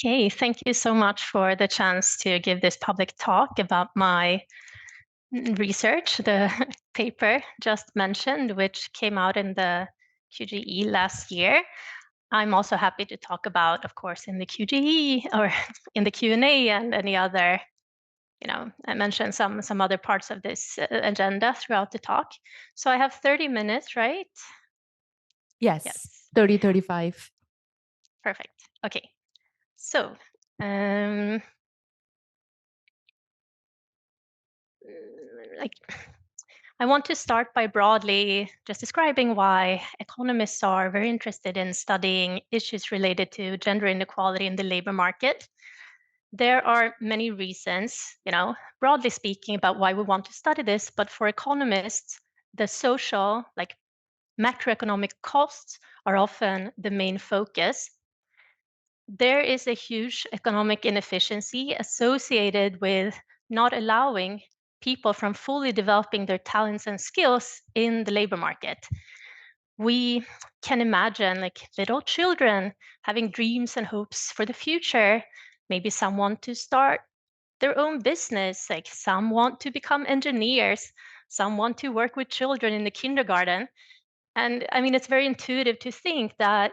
Okay, thank you so much for the chance to give this public talk about my research, the paper just mentioned, which came out in the QGE last year. I'm also happy to talk about, of course, in the QGE or in the Q&A and any other, I mentioned some other parts of this agenda throughout the talk. So I have 30 minutes, right? Yes. 30, 35. Perfect. Okay. So, I want to start by broadly just describing why economists are very interested in studying issues related to gender inequality in the labor market. There are many reasons, broadly speaking, about why we want to study this, but for economists, the social, like macroeconomic costs are often the main focus. There is a huge economic inefficiency associated with not allowing people from fully developing their talents and skills in the labor market. We can imagine like little children having dreams and hopes for the future. Maybe some want to start their own business, like some want to become engineers, some want to work with children in the kindergarten. And I mean, it's very intuitive to think that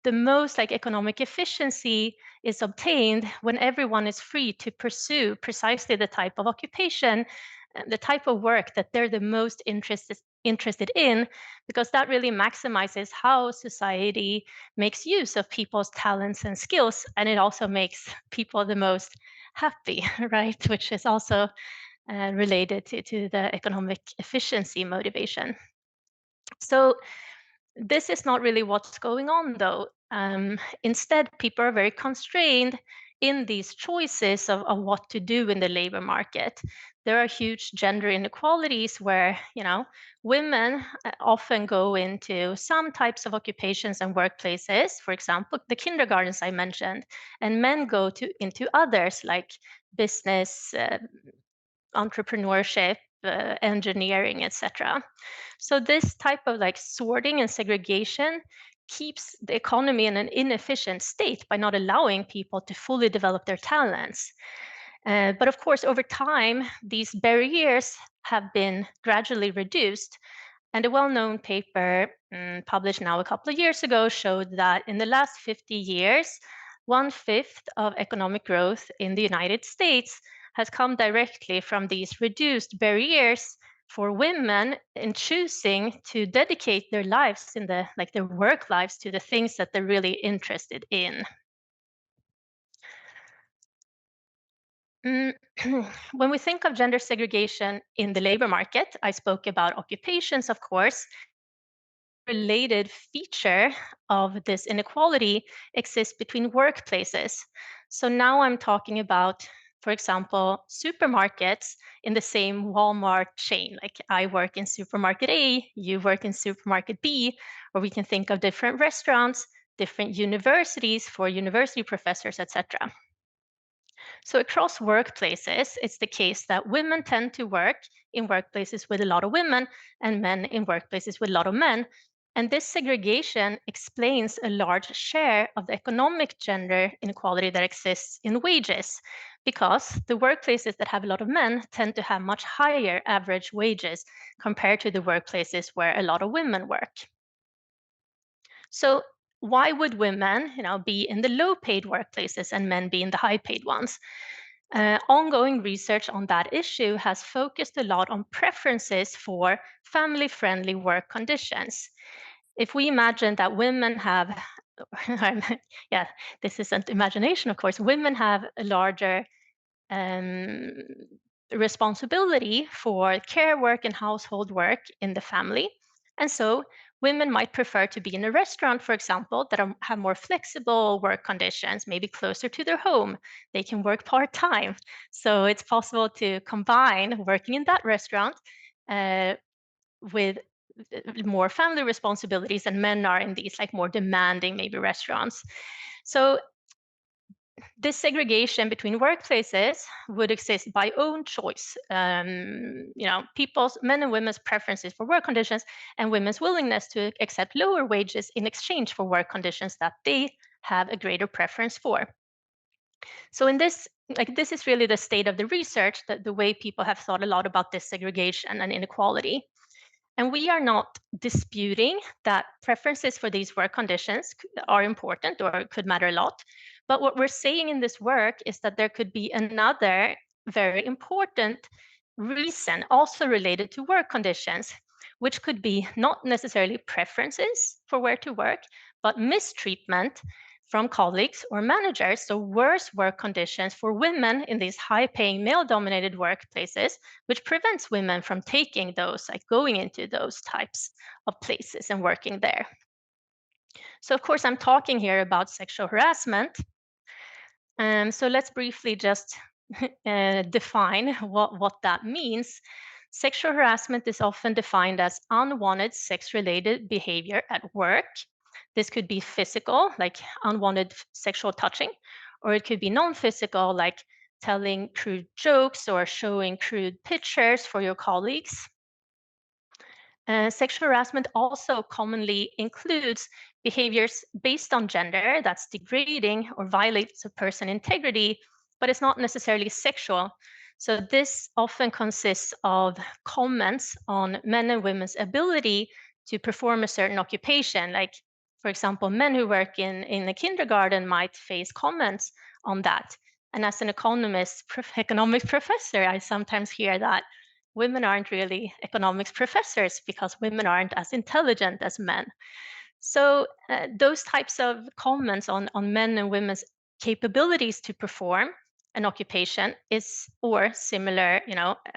the most like economic efficiency is obtained when everyone is free to pursue precisely the type of occupation, the type of work that they're the most interested in, because that really maximizes how society makes use of people's talents and skills, and it also makes people the most happy, right? Which is also related to the economic efficiency motivation. So this is not really what's going on, though. Instead, people are very constrained in these choices of what to do in the labor market. There are huge gender inequalities where, women often go into some types of occupations and workplaces, for example, the kindergartens I mentioned, and men go into others like business, entrepreneurship, engineering, etc. So this type of like sorting and segregation keeps the economy in an inefficient state by not allowing people to fully develop their talents. But of course, over time, these barriers have been gradually reduced. And a well-known paper published now a couple of years ago showed that in the last 50 years, 1/5 of economic growth in the United States has come directly from these reduced barriers for women in choosing to dedicate their lives in their work lives to the things that they're really interested in. When we think of gender segregation in the labor market, I spoke about occupations, of course. Related feature of this inequality exists between workplaces. So now I'm talking about, for example, supermarkets in the same Walmart chain. Like I work in supermarket A, you work in supermarket B, or we can think of different restaurants, different universities for university professors, etc. So across workplaces, it's the case that women tend to work in workplaces with a lot of women and men in workplaces with a lot of men. And this segregation explains a large share of the economic gender inequality that exists in wages, because the workplaces that have a lot of men tend to have much higher average wages compared to the workplaces where a lot of women work. So why would women, be in the low-paid workplaces and men be in the high-paid ones? Ongoing research on that issue has focused a lot on preferences for family-friendly work conditions. If we imagine that women have, yeah, this isn't imagination, of course, women have a larger um, responsibility for care work and household work in the family. And so women might prefer to be in a restaurant, for example, that have more flexible work conditions, maybe closer to their home. They can work part-time. So it's possible to combine working in that restaurant with more family responsibilities, and men are in these like more demanding maybe restaurants. So this segregation between workplaces would exist by own choice. People's, men and women's preferences for work conditions and women's willingness to accept lower wages in exchange for work conditions that they have a greater preference for. So in this, this is really the state of the research, that the way people have thought a lot about this segregation and inequality. And we are not disputing that preferences for these work conditions are important or could matter a lot. But what we're saying in this work is that there could be another very important reason also related to work conditions, which could be not necessarily preferences for where to work, but mistreatment from colleagues or managers. So worse work conditions for women in these high-paying male-dominated workplaces, which prevents women from taking those, like going into those types of places and working there. So of course, I'm talking here about sexual harassment. So let's briefly just define what that means. Sexual harassment is often defined as unwanted sex-related behavior at work. This could be physical, like unwanted sexual touching, or it could be non-physical, like telling crude jokes or showing crude pictures for your colleagues. Sexual harassment also commonly includes behaviors based on gender that's degrading or violates a person's integrity, but it's not necessarily sexual. So this often consists of comments on men and women's ability to perform a certain occupation. Like, for example, men who work in a kindergarten might face comments on that. And as an economics professor, I sometimes hear that women aren't really economics professors because women aren't as intelligent as men. So those types of comments on men and women's capabilities to perform an occupation is, or similar,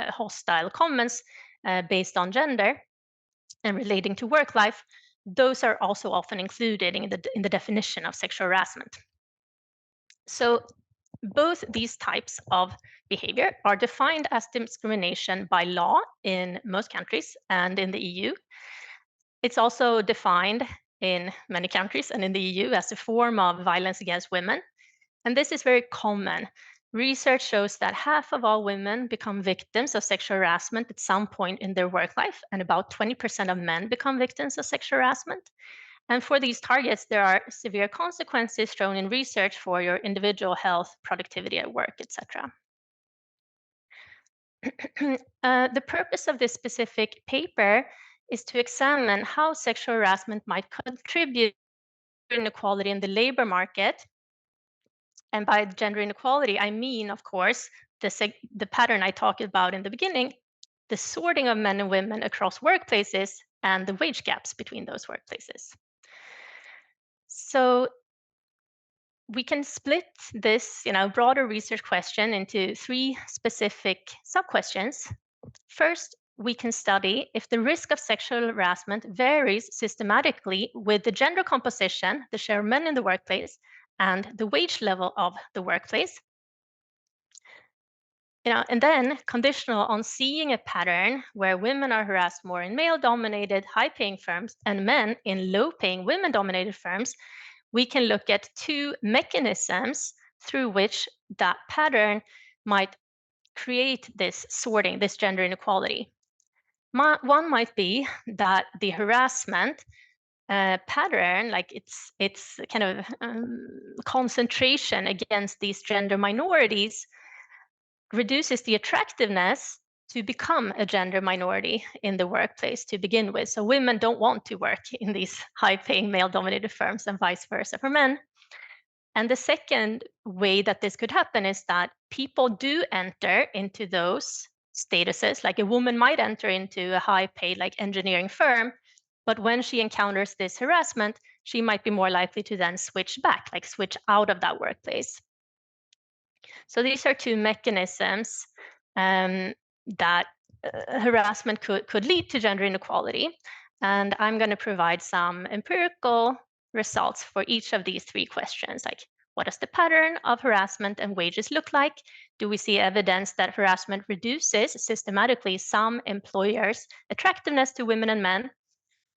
hostile comments based on gender and relating to work life, those are also often included in the definition of sexual harassment. So both these types of behavior are defined as discrimination by law in most countries and in the EU. It's also defined in many countries and in the EU as a form of violence against women. And this is very common. Research shows that half of all women become victims of sexual harassment at some point in their work life, and about 20% of men become victims of sexual harassment. And for these targets, there are severe consequences shown in research for your individual health, productivity at work, etc. The purpose of this specific paper is to examine how sexual harassment might contribute to inequality in the labor market. And by gender inequality, I mean, of course, the pattern I talked about in the beginning, the sorting of men and women across workplaces and the wage gaps between those workplaces. So we can split this, broader research question into three specific sub-questions. First, we can study if the risk of sexual harassment varies systematically with the gender composition, the share of men in the workplace, and the wage level of the workplace. And then conditional on seeing a pattern where women are harassed more in male-dominated, high-paying firms and men in low-paying, women-dominated firms, we can look at two mechanisms through which that pattern might create this sorting, this gender inequality. One might be that the harassment pattern, like it's kind of concentration against these gender minorities, reduces the attractiveness to become a gender minority in the workplace to begin with. So women don't want to work in these high-paying male-dominated firms and vice versa for men. And the second way that this could happen is that people do enter into those statuses, like a woman might enter into a high-paid like engineering firm, but when she encounters this harassment, she might be more likely to then switch back, like switch out of that workplace. So these are two mechanisms that harassment could lead to gender inequality. And I'm going to provide some empirical results for each of these three questions, like what does the pattern of harassment and wages look like? Do we see evidence that harassment reduces systematically some employers' attractiveness to women and men?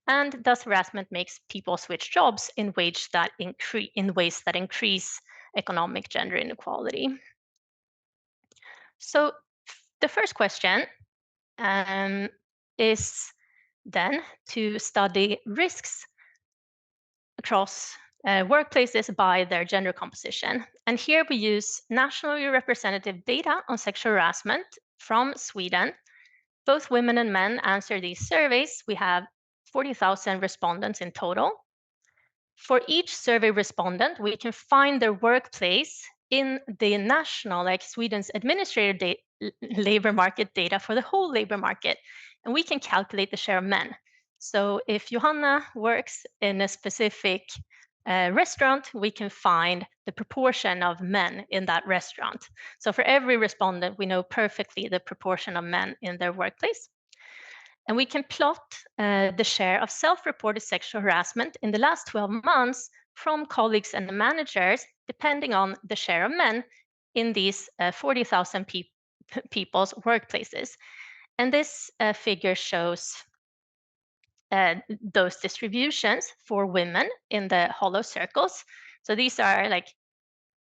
And does harassment make people switch jobs in ways that increase economic gender inequality? So the first question is then to study risks across workplaces by their gender composition. And here we use nationally representative data on sexual harassment from Sweden. Both women and men answer these surveys. We have 40,000 respondents in total. For each survey respondent, we can find their workplace in the national, like Sweden's administrative labor market data for the whole labor market, and we can calculate the share of men. So if Johanna works in a specific restaurant, we can find the proportion of men in that restaurant. So for every respondent, we know perfectly the proportion of men in their workplace. And we can plot the share of self-reported sexual harassment in the last 12 months from colleagues and managers, depending on the share of men in these 40,000 people's workplaces. And this figure shows those distributions for women in the hollow circles. So these are like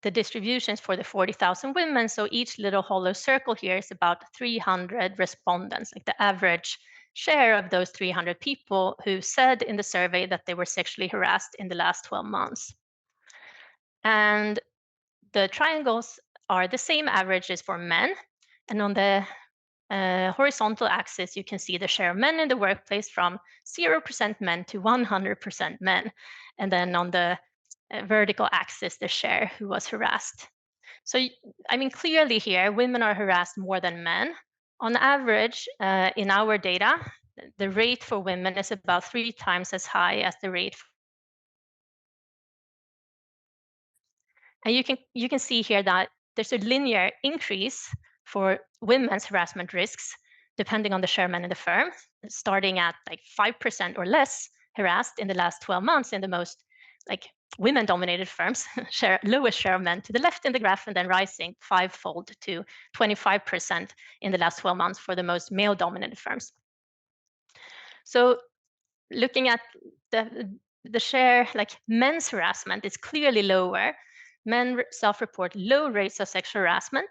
the distributions for the 40,000 women. So each little hollow circle here is about 300 respondents, like the average share of those 300 people who said in the survey that they were sexually harassed in the last 12 months. And the triangles are the same averages for men. And on the horizontal axis, you can see the share of men in the workplace from 0% men to 100% men. And then on the vertical axis, the share who was harassed. So, I mean, clearly here, women are harassed more than men. On average, in our data, the rate for women is about 3 times as high as the rate. And you can see here that there's a linear increase for women's harassment risks, depending on the share of men in the firm, starting at like 5% or less harassed in the last 12 months in the most like women-dominated firms, lowest share of men to the left in the graph, and then rising fivefold to 25% in the last 12 months for the most male-dominated firms. So looking at the share, like men's harassment is clearly lower. Men self-report low rates of sexual harassment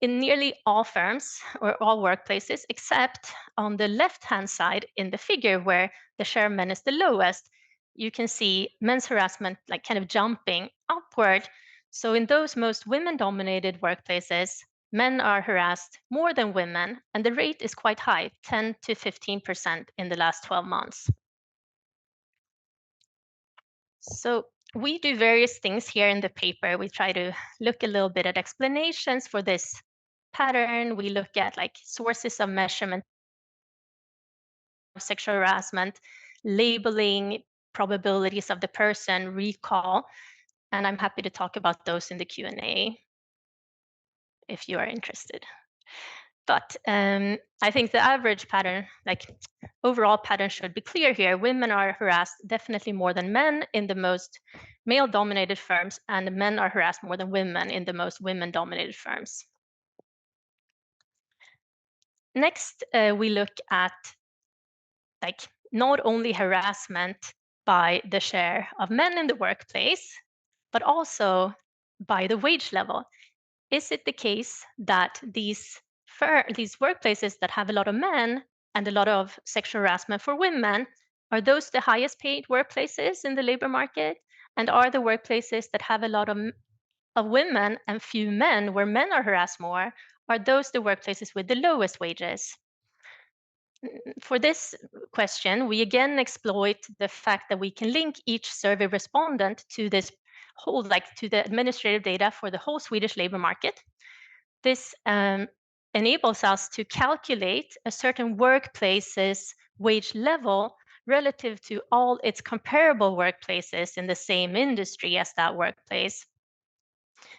in nearly all firms or all workplaces, except on the left-hand side in the figure where the share of men is the lowest. You can see men's harassment like kind of jumping upward. So in those most women-dominated workplaces, men are harassed more than women, and the rate is quite high, 10 to 15% in the last 12 months. So we do various things here in the paper. We try to look a little bit at explanations for this pattern. We look at like sources of measurement of sexual harassment, labeling, probabilities of the person, recall, and I'm happy to talk about those in the Q&A if you are interested. But I think the average pattern, like overall pattern should be clear here. Women are harassed definitely more than men in the most male-dominated firms, and men are harassed more than women in the most women-dominated firms. Next, we look at like not only harassment by the share of men in the workplace, but also by the wage level. Is it the case that these workplaces that have a lot of men and a lot of sexual harassment for women, are those the highest paid workplaces in the labor market? And are the workplaces that have a lot of women and few men, where men are harassed more, are those the workplaces with the lowest wages? For this question, we again exploit the fact that we can link each survey respondent to this whole, like to the administrative data for the whole Swedish labor market. This enables us to calculate a certain workplace's wage level relative to all its comparable workplaces in the same industry as that workplace.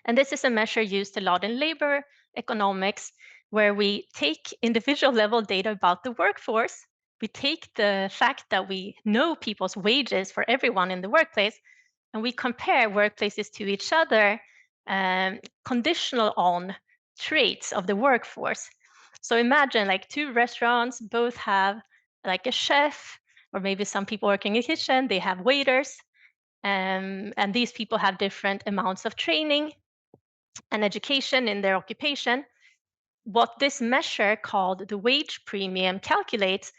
And this is a measure used a lot in labor economics, where we take individual level data about the workforce. We take the fact that we know people's wages for everyone in the workplace, and we compare workplaces to each other, conditional on traits of the workforce. So imagine like two restaurants, both have like a chef, or maybe some people working in the kitchen, they have waiters, and these people have different amounts of training and education in their occupation. What this measure called the wage premium calculates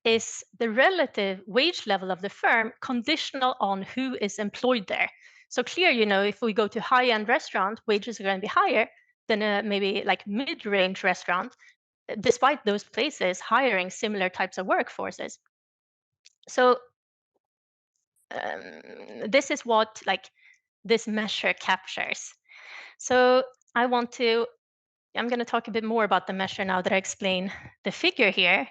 is the relative wage level of the firm conditional on who is employed there? So clear, if we go to high-end restaurant, wages are going to be higher than a maybe like mid-range restaurant, despite those places hiring similar types of workforces. So this is what this measure captures. So I'm going to talk a bit more about the measure now that I explain the figure here.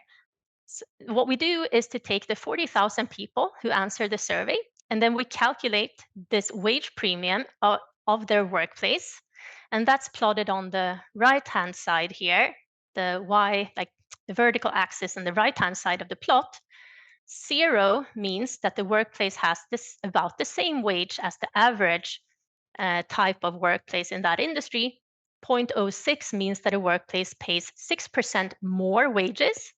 So what we do is to take the 40,000 people who answer the survey, and then we calculate this wage premium of their workplace. And that's plotted on the right-hand side here, the Y, like the vertical axis on the right-hand side of the plot. 0 means that the workplace has about the same wage as the average type of workplace in that industry. 0.06 means that a workplace pays 6% more wages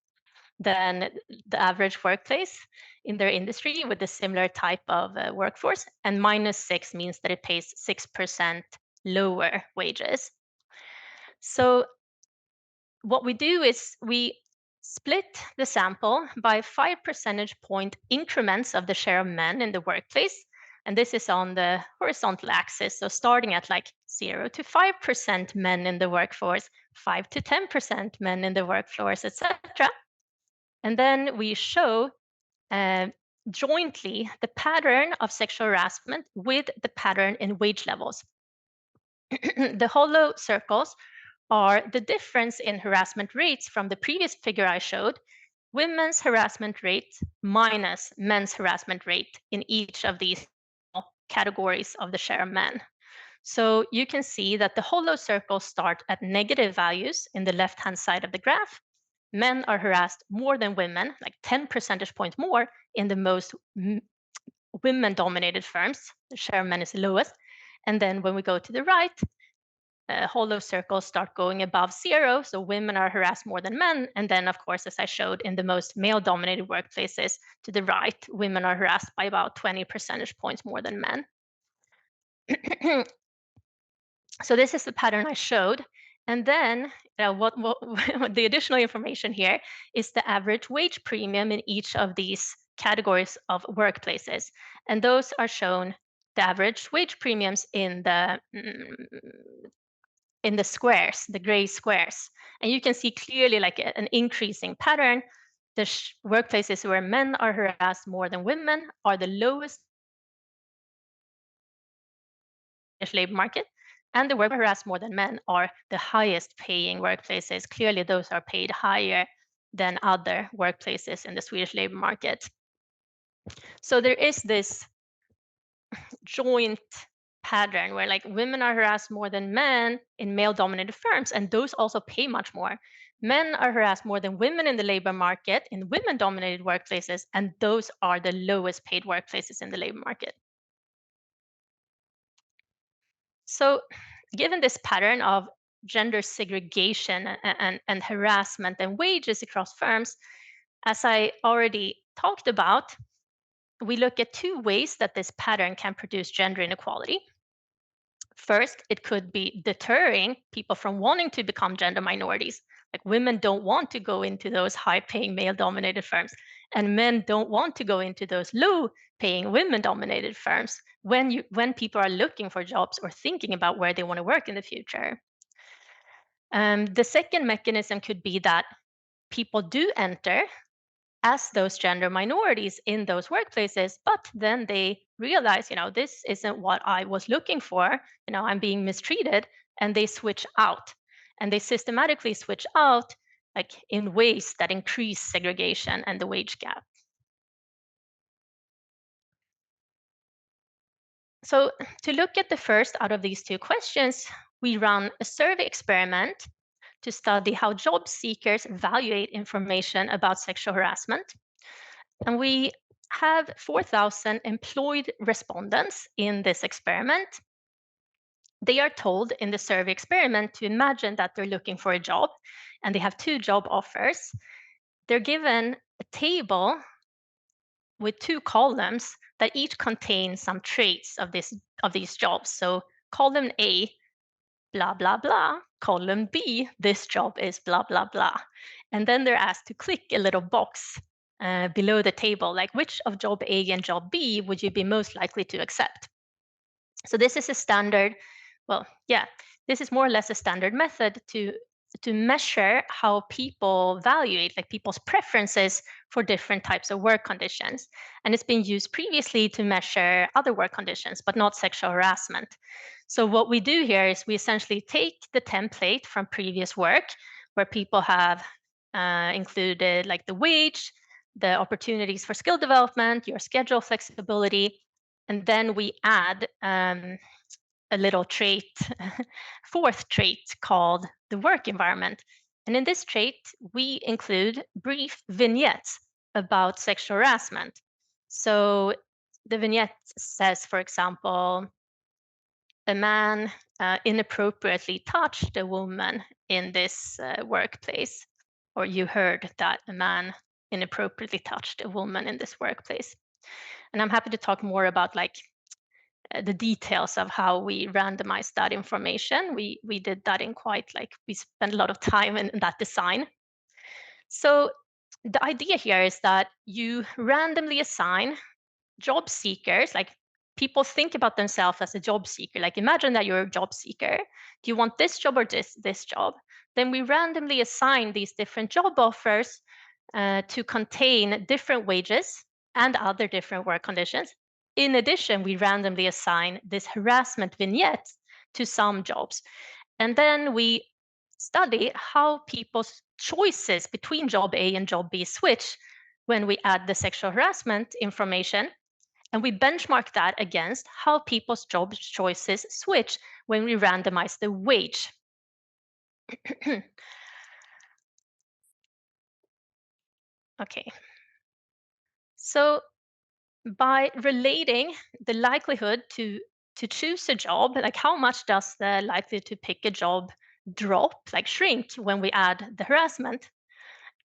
than the average workplace in their industry with a similar type of workforce. And -6 means that it pays 6% lower wages. So what we do is we split the sample by 5 percentage point increments of the share of men in the workplace. And this is on the horizontal axis. So starting at like 0 to 5% men in the workforce, 5 to 10% men in the workforce, etc. And then we show jointly the pattern of sexual harassment with the pattern in wage levels. The hollow circles are the difference in harassment rates from the previous figure I showed, women's harassment rate minus men's harassment rate in each of these categories of the share of men. So you can see that the hollow circles start at negative values in the left-hand side of the graph. Men are harassed more than women, like 10 percentage points more in the most women-dominated firms. The share of men is the lowest. And then when we go to the right, hollow circles start going above 0, so women are harassed more than men. And then, of course, as I showed, in the most male-dominated workplaces to the right, women are harassed by about 20 percentage points more than men. So this is the pattern I showed. And then what the additional information here is the average wage premium in each of these categories of workplaces. And those are shown, the average wage premiums in the squares, the gray squares. And you can see clearly like an increasing pattern. The workplaces where men are harassed more than women are the lowest labor market, and the work harassed more than men are the highest paying workplaces. Clearly, those are paid higher than other workplaces in the Swedish labor market. So there is this joint pattern where like women are harassed more than men in male-dominated firms, and those also pay much more. Men are harassed more than women in the labor market in women-dominated workplaces, and those are the lowest paid workplaces in the labor market. So given this pattern of gender segregation and harassment and wages across firms, as I already talked about, we look at 2 ways that this pattern can produce gender inequality. First, it could be deterring people from wanting to become gender minorities. Like women don't want to go into those high-paying male-dominated firms, and men don't want to go into those low-paying women-dominated firms when people are looking for jobs or thinking about where they want to work in the future. The second mechanism could be that people do enter as those gender minorities in those workplaces, but then they realize, this isn't what I was looking for, I'm being mistreated, and they switch out. And they systematically switch out like in ways that increase segregation and the wage gap. So to look at the first out of these 2 questions, we run a survey experiment to study how job seekers evaluate information about sexual harassment. And we have 4,000 employed respondents in this experiment. They are told in the survey experiment to imagine that they're looking for a job and they have 2 job offers. They're given a table with 2 columns that each contain some traits of these jobs. So column A, blah, blah, blah. Column B, this job is blah, blah, blah. And then they're asked to click a little box below the table, like which of job A and job B would you be most likely to accept? So this is a standard, well, yeah, this is more or less a standard method to measure how people evaluate, like people's preferences for different types of work conditions. And it's been used previously to measure other work conditions, but not sexual harassment. So what we do here is we essentially take the template from previous work where people have included like the wage, the opportunities for skill development, your schedule flexibility, and then we add a little trait, fourth trait called the work environment. And in this trait, we include brief vignettes about sexual harassment. So the vignette says, for example, a man inappropriately touched a woman in this workplace, or you heard that a man inappropriately touched a woman in this workplace. And I'm happy to talk more about like the details of how we randomized that information. We did that in quite like, we spent a lot of time in that design. So the idea here is that you randomly assign job seekers, like people think about themselves as a job seeker. Like imagine that you're a job seeker. Do you want this job or this job? Then we randomly assign these different job offers to contain different wages and other different work conditions. In addition, we randomly assign this harassment vignette to some jobs. And then we study how people's choices between job A and job B switch when we add the sexual harassment information. And we benchmark that against how people's job choices switch when we randomize the wage. Okay. So by relating the likelihood to choose a job, like how much does the likelihood to pick a job drop, like shrink when we add the harassment,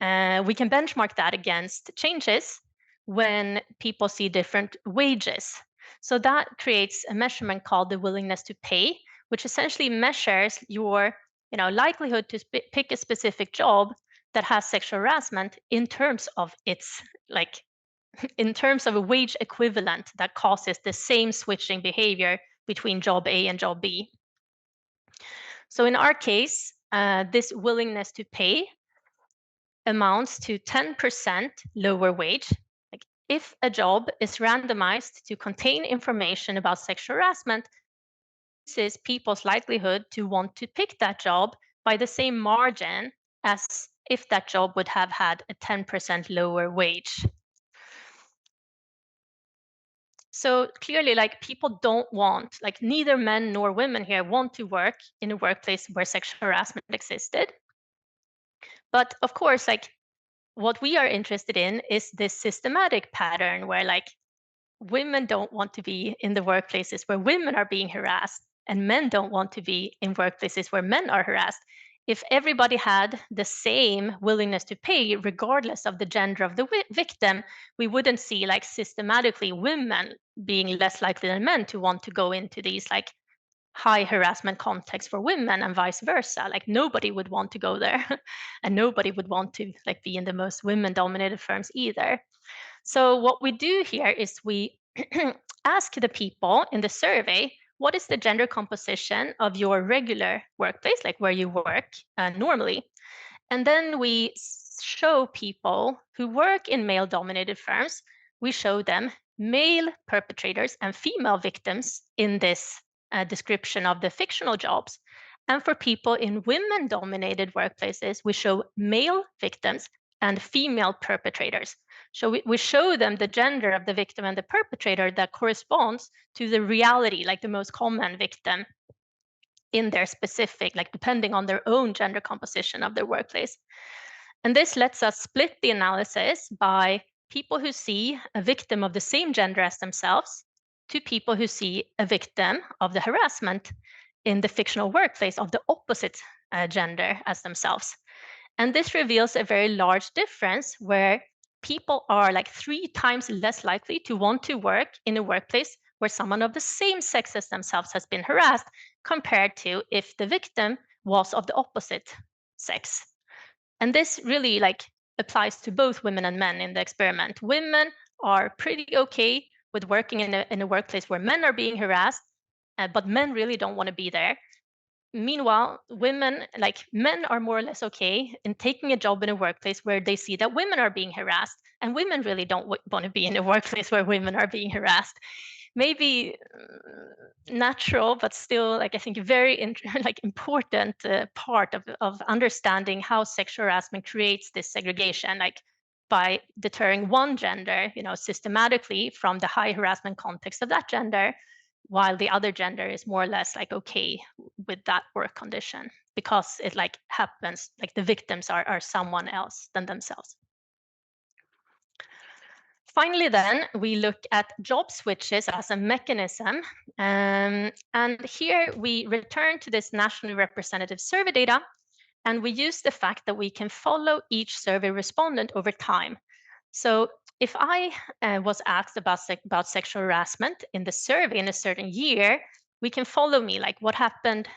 we can benchmark that against changes when people see different wages. So that creates a measurement called the willingness to pay, which essentially measures your likelihood to pick a specific job that has sexual harassment in terms of its like in terms of a wage equivalent that causes the same switching behavior between job A and job B. So in our case, this willingness to pay amounts to 10% lower wage. Like if a job is randomized to contain information about sexual harassment, this is people's likelihood to want to pick that job by the same margin as if that job would have had a 10% lower wage. So clearly, like people don't want, like neither men nor women here want to work in a workplace where sexual harassment existed. But of course, like what we are interested in is this systematic pattern where like women don't want to be in the workplaces where women are being harassed and men don't want to be in workplaces where men are harassed. If everybody had the same willingness to pay regardless of the gender of the victim, we wouldn't see like systematically women being less likely than men to want to go into these like high harassment contexts for women and vice versa. Like nobody would want to go there and nobody would want to like be in the most women dominated firms either. So what we do here is we ask the people in the survey, what is the gender composition of your regular workplace, like where you work normally? And then we show people who work in male dominated firms, we show them male perpetrators and female victims in this description of the fictional jobs. And for people in women dominated workplaces, we show male victims and female perpetrators. So we show them the gender of the victim and the perpetrator that corresponds to the reality, like the most common victim in their specific, like depending on their own gender composition of their workplace. And this lets us split the analysis by people who see a victim of the same gender as themselves to people who see a victim of the harassment in the fictional workplace of the opposite gender as themselves. And this reveals a very large difference where people are like 3 times less likely to want to work in a workplace where someone of the same sex as themselves has been harassed compared to if the victim was of the opposite sex. And this really like applies to both women and men in the experiment. Women are pretty okay with working in a workplace where men are being harassed, but men really don't want to be there. Meanwhile, men are more or less okay in taking a job in a workplace where they see that women are being harassed, and women really don't want to be in a workplace where women are being harassed. Maybe natural, but still, I think a very important part of understanding how sexual harassment creates this segregation, by deterring one gender, systematically from the high harassment context of that gender, while the other gender is more or less okay with that work condition, because it happens, the victims are someone else than themselves. Finally, then, we look at job switches as a mechanism. And here we return to this nationally representative survey data, and we use the fact that we can follow each survey respondent over time. So if I was asked about sexual harassment in the survey in a certain year, we can follow me, what happened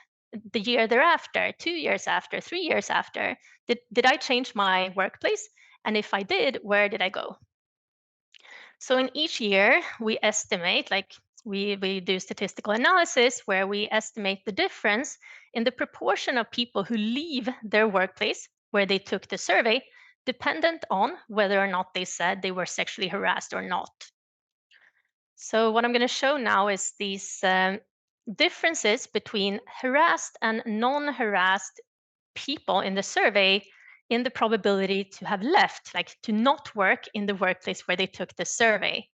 the year thereafter, 2 years after, 3 years after. Did I change my workplace? And if I did, where did I go? So in each year, we estimate, we do statistical analysis where we estimate the difference in the proportion of people who leave their workplace where they took the survey, dependent on whether or not they said they were sexually harassed or not. So what I'm going to show now is these differences between harassed and non-harassed people in the survey in the probability to have left, to not work in the workplace where they took the survey.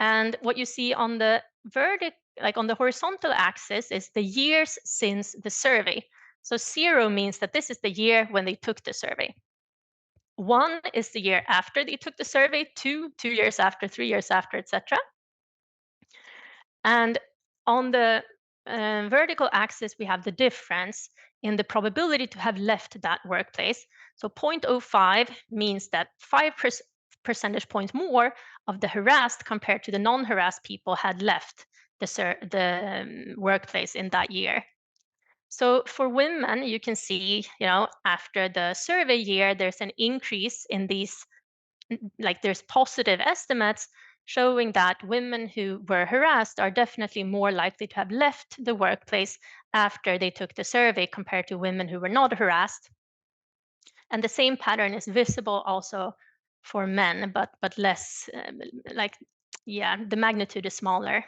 And what you see on the on the horizontal axis is the years since the survey. So 0 means that this is the year when they took the survey. 1 is the year after they took the survey, 2 years after, 3 years after, etc. And on the vertical axis, we have the difference in the probability to have left that workplace. So 0.05 means that 5 percentage points more of the harassed compared to the non-harassed people had left the workplace in that year. So for women, you can see, after the survey year, there's an increase in these, there's positive estimates showing that women who were harassed are definitely more likely to have left the workplace after they took the survey compared to women who were not harassed. And the same pattern is visible also for men, but less, the magnitude is smaller.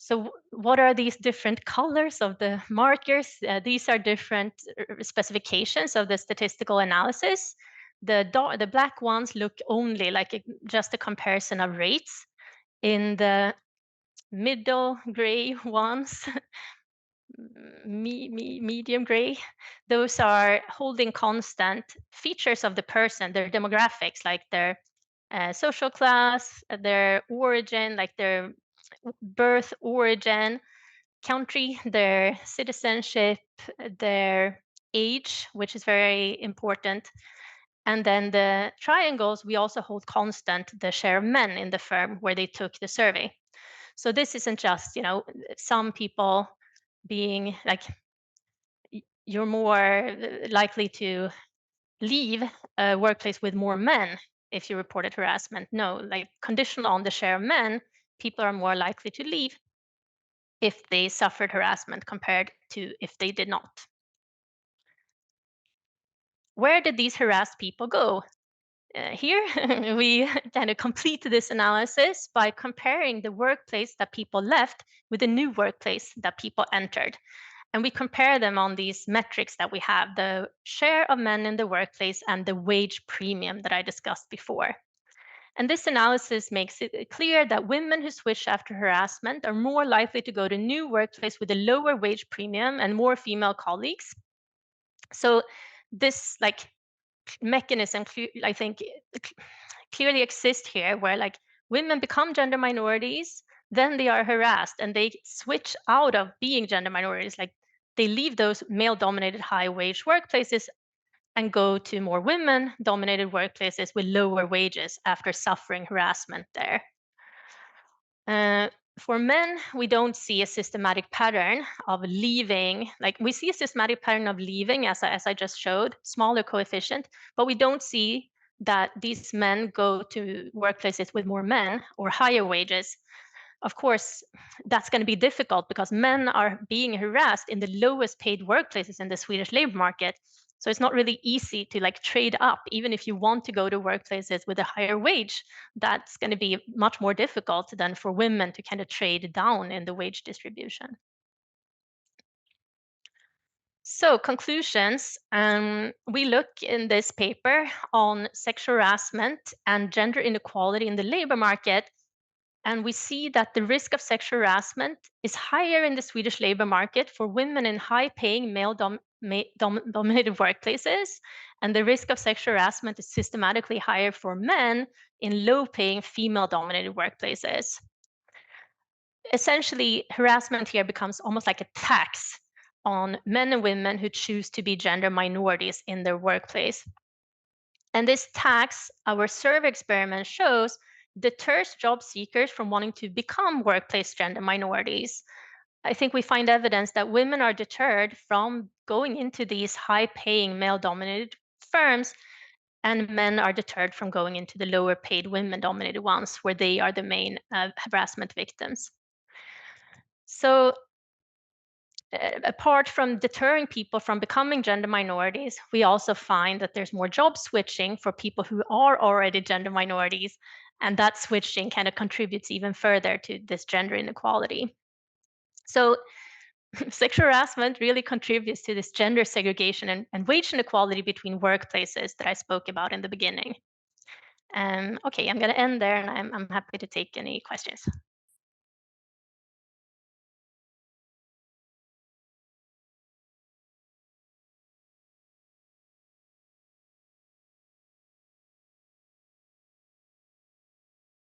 So what are these different colors of the markers? These are different specifications of the statistical analysis. The black ones look only like just a comparison of rates. In the middle gray ones, medium gray, those are holding constant features of the person, their demographics, like their social class, their origin, like their birth origin, country, their citizenship, their age, which is very important. And then the triangles, we also hold constant the share of men in the firm where they took the survey. So this isn't just, some people being you're more likely to leave a workplace with more men if you reported harassment. No, conditional on the share of men, people are more likely to leave if they suffered harassment compared to if they did not. Where did these harassed people go? Here, we kind of complete this analysis by comparing the workplace that people left with the new workplace that people entered. And we compare them on these metrics that we have, the share of men in the workplace and the wage premium that I discussed before. And this analysis makes it clear that women who switch after harassment are more likely to go to a new workplace with a lower wage premium and more female colleagues. So this mechanism, I think, clearly exists here, where women become gender minorities, then they are harassed and they switch out of being gender minorities. They leave those male-dominated high-wage workplaces and go to more women-dominated workplaces with lower wages after suffering harassment there. For men, we don't see a systematic pattern of leaving. Like we see a systematic pattern of leaving, as I just showed, smaller coefficient, but we don't see that these men go to workplaces with more men or higher wages. Of course, that's going to be difficult because men are being harassed in the lowest paid workplaces in the Swedish labor market. So it's not really easy to like trade up. Even if you want to go to workplaces with a higher wage, that's going to be much more difficult than for women to kind of trade down in the wage distribution. So conclusions, we look in this paper on sexual harassment and gender inequality in the labor market, and we see that the risk of sexual harassment is higher in the Swedish labor market for women in high-paying male-dominated workplaces, and the risk of sexual harassment is systematically higher for men in low-paying female-dominated workplaces. Essentially, harassment here becomes almost like a tax on men and women who choose to be gender minorities in their workplace. And this tax, our survey experiment shows, deters job seekers from wanting to become workplace gender minorities. I think we find evidence that women are deterred from going into these high paying male dominated firms, and men are deterred from going into the lower paid women dominated ones where they are the main harassment victims. So apart from deterring people from becoming gender minorities, we also find that there's more job switching for people who are already gender minorities, and that switching kind of contributes even further to this gender inequality. So sexual harassment really contributes to this gender segregation and wage inequality between workplaces that I spoke about in the beginning. Okay, I'm going to end there, and I'm happy to take any questions.